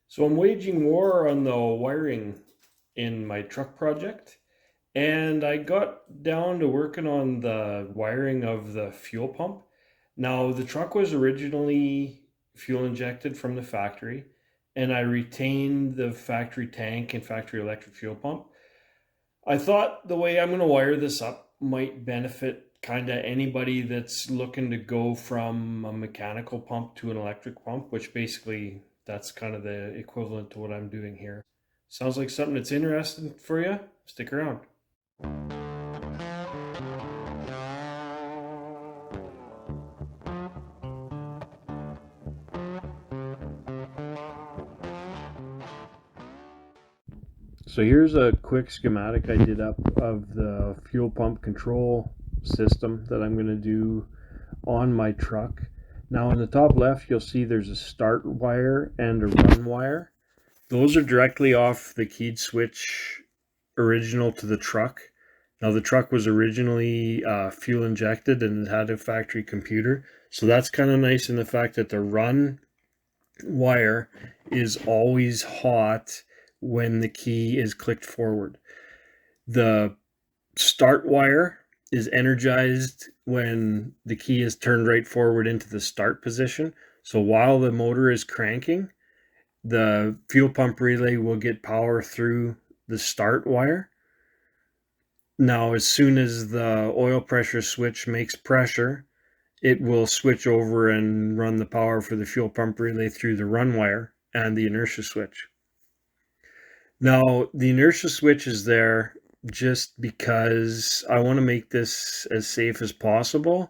So I'm waging war on the wiring in my truck project, and I got down to working on the wiring of the fuel pump. Now, the truck was originally fuel injected from the factory, and I retained the factory tank and factory electric fuel pump. I thought the way I'm going to wire this up might benefit kind of anybody that's looking to go from a mechanical pump to an electric pump, which basically that's kind of the equivalent to what I'm doing here. Sounds like something that's interesting for you? Stick around. So here's a quick schematic I did up of the fuel pump control system that I'm going to do on my truck. Now in the top left, you'll see there's a start wire and a run wire. Those are directly off the keyed switch original to the truck. Now the truck was originally fuel injected and it had a factory computer. So that's kind of nice in the fact that the run wire is always hot when the key is clicked forward. The start wire is energized when the key is turned right forward into the start position. So while the motor is cranking, the fuel pump relay will get power through the start wire. Now, as soon as the oil pressure switch makes pressure, it will switch over and run the power for the fuel pump relay through the run wire and the inertia switch. Now, the inertia switch is there just because I want to make this as safe as possible.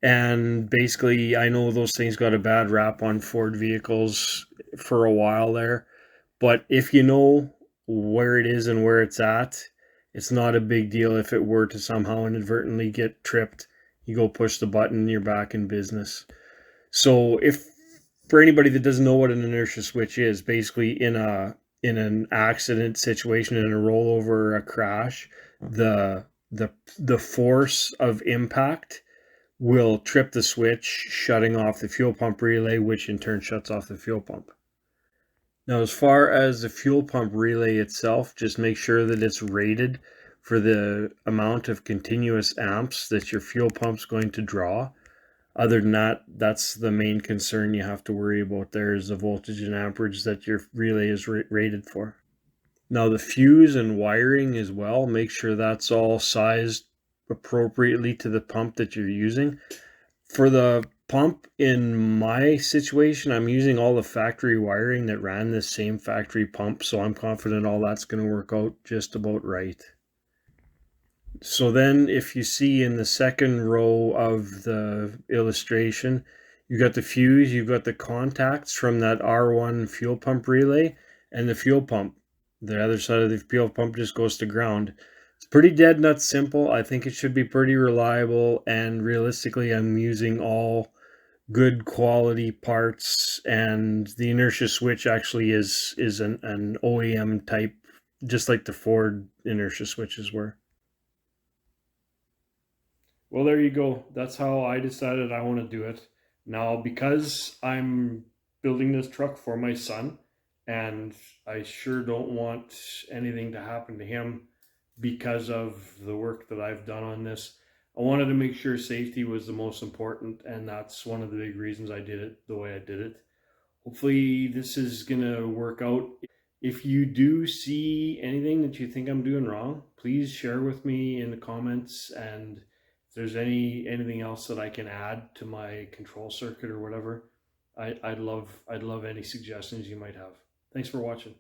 And basically, I know those things got a bad rap on Ford vehicles for a while there. But if you know where it is and where it's at, it's not a big deal if it were to somehow inadvertently get tripped. You go push the button, you're back in business. So if for anybody that doesn't know what an inertia switch is, basically in an accident situation, in a rollover or a crash, the force of impact will trip the switch, shutting off the fuel pump relay, which in turn shuts off the fuel pump. Now, as far as the fuel pump relay itself, just make sure that it's rated for the amount of continuous amps that your fuel pump's going to draw. Other than that, that's the main concern you have to worry about there is the voltage and amperage that your relay is rated for. Now, the fuse and wiring as well, make sure that's all sized appropriately to the pump that you're using. For the pump in my situation, I'm using all the factory wiring that ran this same factory pump, so I'm confident all that's going to work out just about right. So then if you see in the second row of the illustration, you got the fuse, you've got the contacts from that R1 fuel pump relay and the fuel pump. The other side of the fuel pump just goes to ground. It's pretty dead nut simple. I think it should be pretty reliable, and realistically I'm using all good quality parts, and the inertia switch actually is an OEM type, just like the Ford inertia switches were. Well, there you go. That's how I decided I want to do it. Now, because I'm building this truck for my son, and I sure don't want anything to happen to him because of the work that I've done on this, I wanted to make sure safety was the most important, and that's one of the big reasons I did it the way I did it. Hopefully, this is going to work out. If you do see anything that you think I'm doing wrong, please share with me in the comments, and if there's anything else that I can add to my control circuit or whatever, I'd love any suggestions you might have. Thanks for watching.